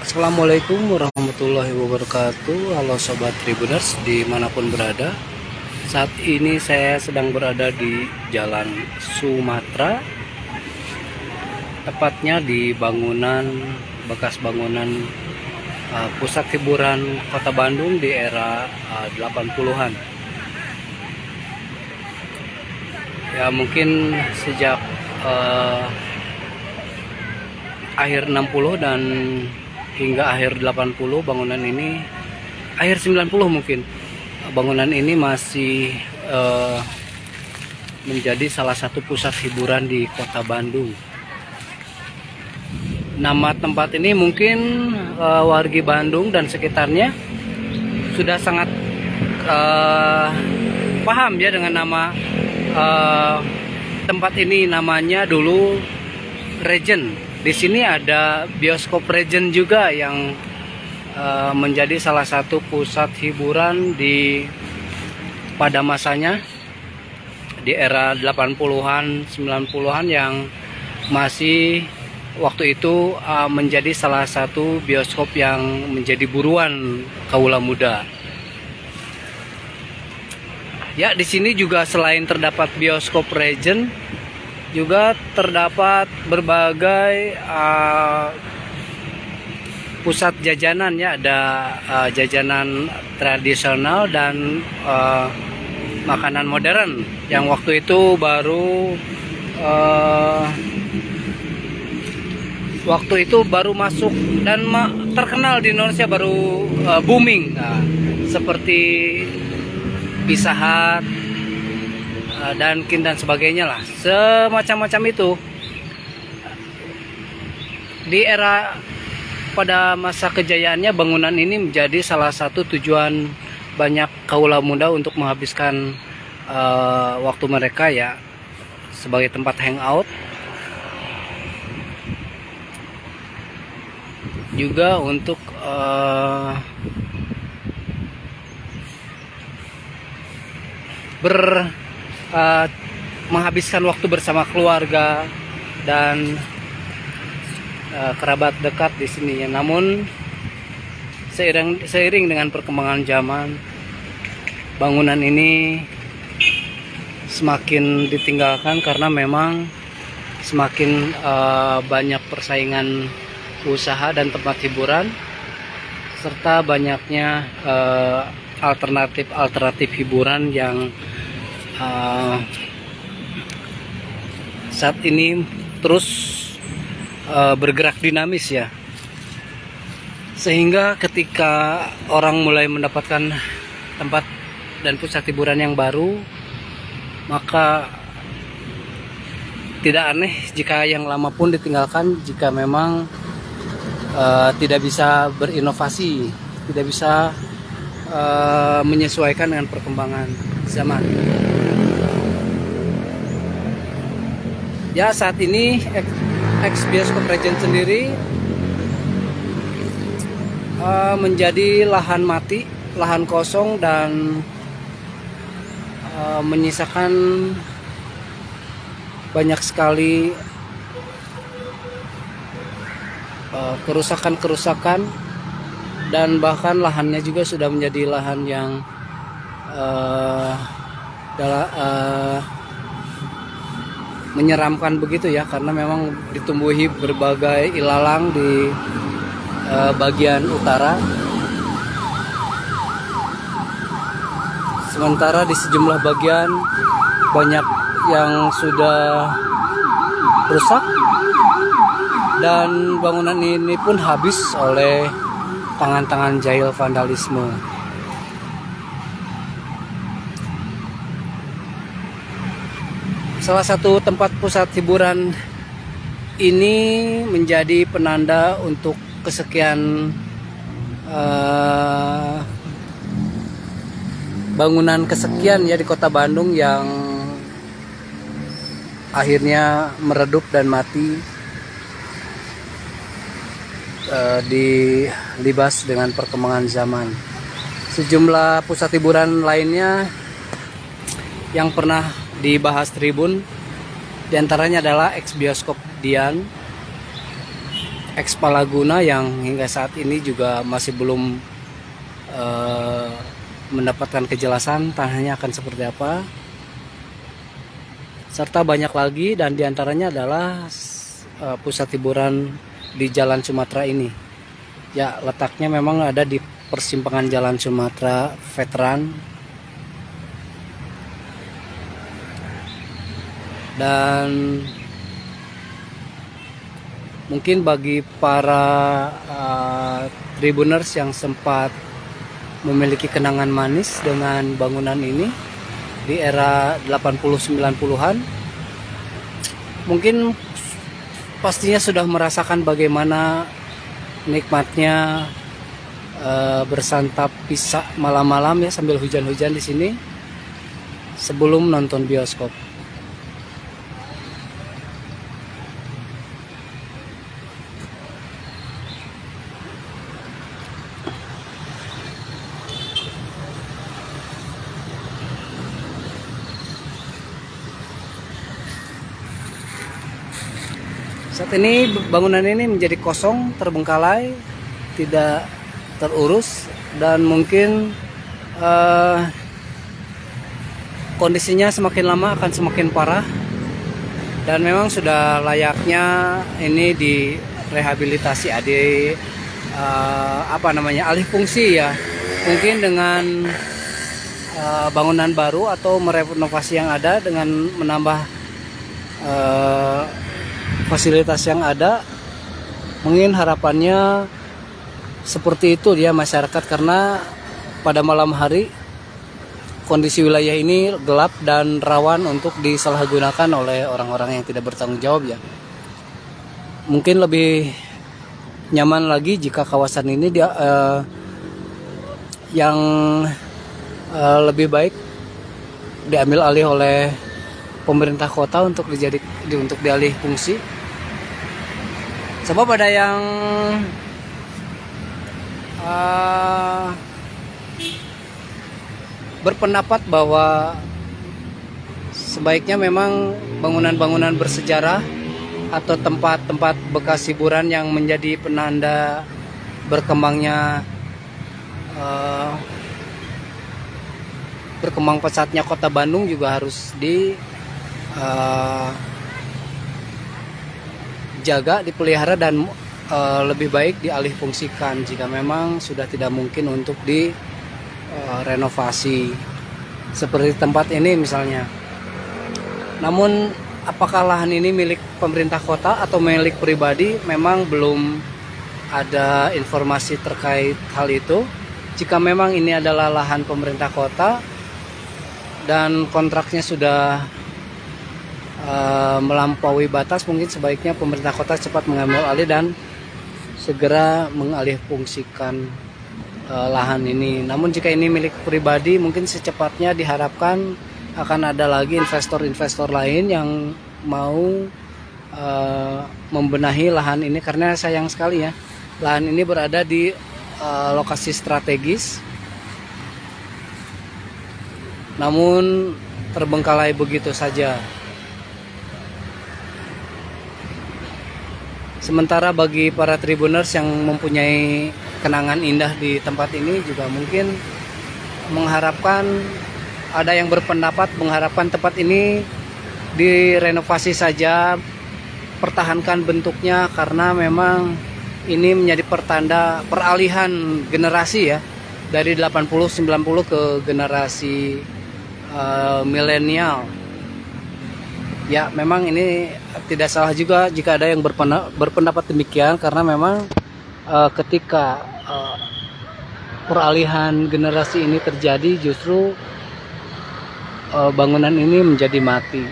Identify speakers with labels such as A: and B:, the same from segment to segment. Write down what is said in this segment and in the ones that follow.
A: Assalamualaikum warahmatullahi wabarakatuh. Halo Sobat Tribuners dimanapun berada. Saat ini saya sedang berada di Jalan Sumatera, tepatnya di bekas bangunan pusat hiburan Kota Bandung di era 80-an. Ya mungkin sejak akhir 60 dan hingga akhir 80 bangunan ini, akhir 90 mungkin, bangunan ini masih menjadi salah satu pusat hiburan di Kota Bandung. Nama tempat ini mungkin wargi Bandung dan sekitarnya sudah sangat paham ya dengan nama tempat ini. Namanya dulu Regent. Di sini ada bioskop Regent juga yang menjadi salah satu pusat hiburan pada masanya di era 80-an, 90-an, yang masih waktu itu menjadi salah satu bioskop yang menjadi buruan kaula muda. Ya, di sini juga selain terdapat bioskop Regent, juga terdapat berbagai pusat jajanan ya. Ada jajanan tradisional dan makanan modern yang waktu itu baru masuk dan terkenal di Indonesia, baru booming. Seperti Pizza Hut, Dunkin dan sebagainya lah, semacam-macam itu. Di era pada masa kejayaannya, bangunan ini menjadi salah satu tujuan banyak kaula muda untuk menghabiskan waktu mereka ya, sebagai tempat hangout, juga untuk menghabiskan waktu bersama keluarga dan kerabat dekat di sini ya. Namun seiring dengan perkembangan zaman, bangunan ini semakin ditinggalkan karena memang semakin banyak persaingan usaha dan tempat hiburan, serta banyaknya alternatif hiburan yang saat ini terus bergerak dinamis ya. Sehingga ketika orang mulai mendapatkan tempat dan pusat hiburan yang baru, maka tidak aneh jika yang lama pun ditinggalkan, jika memang tidak bisa berinovasi, tidak bisa menyesuaikan dengan perkembangan zaman. Ya, saat ini ex bioskop Regent sendiri menjadi lahan mati, lahan kosong, dan menyisakan banyak sekali kerusakan-kerusakan, dan bahkan lahannya juga sudah menjadi lahan yang menyeramkan begitu ya, karena memang ditumbuhi berbagai ilalang di bagian utara. Sementara di sejumlah bagian banyak yang sudah rusak, dan bangunan ini pun habis oleh tangan-tangan jahil vandalisme. Salah satu tempat pusat hiburan ini menjadi penanda untuk kesekian bangunan kesekian ya di Kota Bandung yang akhirnya meredup dan mati, dilibas dengan perkembangan zaman. Sejumlah pusat hiburan lainnya yang pernah dibahas Tribun, diantaranya adalah ex bioskop Dian, Expalaguna yang hingga saat ini juga masih belum mendapatkan kejelasan tanahnya akan seperti apa, serta banyak lagi, dan diantaranya adalah pusat hiburan di Jalan Sumatera ini. Ya, letaknya memang ada di persimpangan Jalan Sumatera Veteran, dan mungkin bagi para Tribuners yang sempat memiliki kenangan manis dengan bangunan ini di era 80-90-an, mungkin pastinya sudah merasakan bagaimana nikmatnya bersantap pizza malam-malam ya sambil hujan-hujan di sini sebelum nonton bioskop. Saat ini bangunan ini menjadi kosong, terbengkalai, tidak terurus, dan mungkin kondisinya semakin lama akan semakin parah, dan memang sudah layaknya ini direhabilitasi, alih fungsi ya, mungkin dengan bangunan baru atau merenovasi yang ada dengan menambah fasilitas yang ada. Mungkin harapannya seperti itu ya masyarakat, karena pada malam hari kondisi wilayah ini gelap dan rawan untuk disalahgunakan oleh orang-orang yang tidak bertanggung jawab ya. Mungkin lebih nyaman lagi jika kawasan ini yang lebih baik diambil alih oleh pemerintah kota untuk dialih fungsi. Sebab ada yang berpendapat bahwa sebaiknya memang bangunan-bangunan bersejarah atau tempat-tempat bekas hiburan yang menjadi penanda berkembang pesatnya kota Bandung juga harus dijaga, dipelihara, dan lebih baik dialih fungsikan jika memang sudah tidak mungkin untuk direnovasi seperti tempat ini misalnya. Namun apakah lahan ini milik pemerintah kota atau milik pribadi, memang belum ada informasi terkait hal itu. Jika memang ini adalah lahan pemerintah kota dan kontraknya sudah melampaui batas, mungkin sebaiknya pemerintah kota cepat mengambil alih dan segera mengalih fungsikan lahan ini. Namun jika ini milik pribadi, mungkin secepatnya diharapkan akan ada lagi investor-investor lain yang mau membenahi lahan ini, karena sayang sekali ya, lahan ini berada di lokasi strategis namun terbengkalai begitu saja. Sementara bagi para Tribuners yang mempunyai kenangan indah di tempat ini juga mungkin mengharapkan, ada yang berpendapat mengharapkan tempat ini direnovasi saja, pertahankan bentuknya, karena memang ini menjadi pertanda peralihan generasi ya, dari 80-90 ke generasi milenial. Ya, memang ini tidak salah juga jika ada yang berpendapat demikian, karena memang ketika peralihan generasi ini terjadi, justru bangunan ini menjadi mati.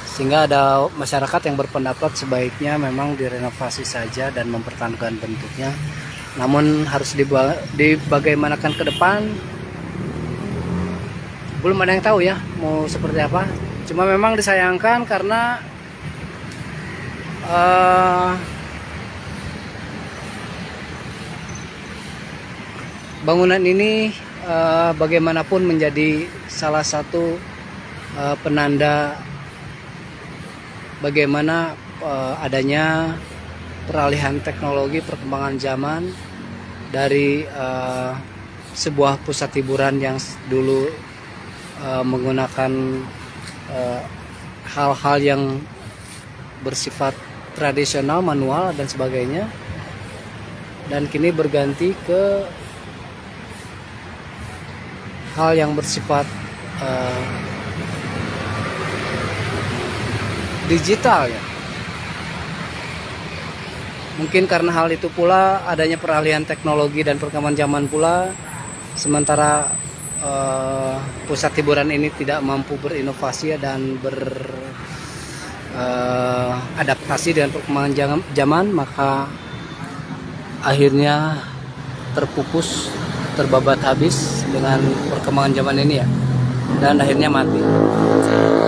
A: Sehingga ada masyarakat yang berpendapat sebaiknya memang direnovasi saja dan mempertahankan bentuknya. Namun harus dibagaimanakan ke depan, belum ada yang tahu ya mau seperti apa. Cuma memang disayangkan karena bangunan ini bagaimanapun menjadi salah satu penanda bagaimana adanya peralihan teknologi, perkembangan zaman dari sebuah pusat hiburan yang dulu menggunakan hal-hal yang bersifat tradisional, manual dan sebagainya, dan kini berganti ke hal yang bersifat digital ya. Mungkin karena hal itu pula adanya peralihan teknologi dan perkembangan zaman pula, sementara pusat hiburan ini tidak mampu berinovasi dan beradaptasi dengan perkembangan zaman, maka akhirnya terpupus, terbabat habis dengan perkembangan zaman ini ya, dan akhirnya mati.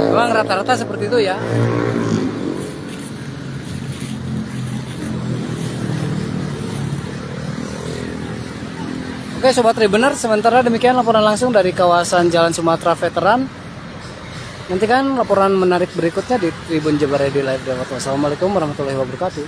A: Memang rata-rata seperti itu ya. Oke Sobat Tribuner, sementara demikian laporan langsung dari kawasan Jalan Sumatera Veteran. Nantikan laporan menarik berikutnya di Tribun Jabar Radio Live. Wassalamualaikum warahmatullahi wabarakatuh.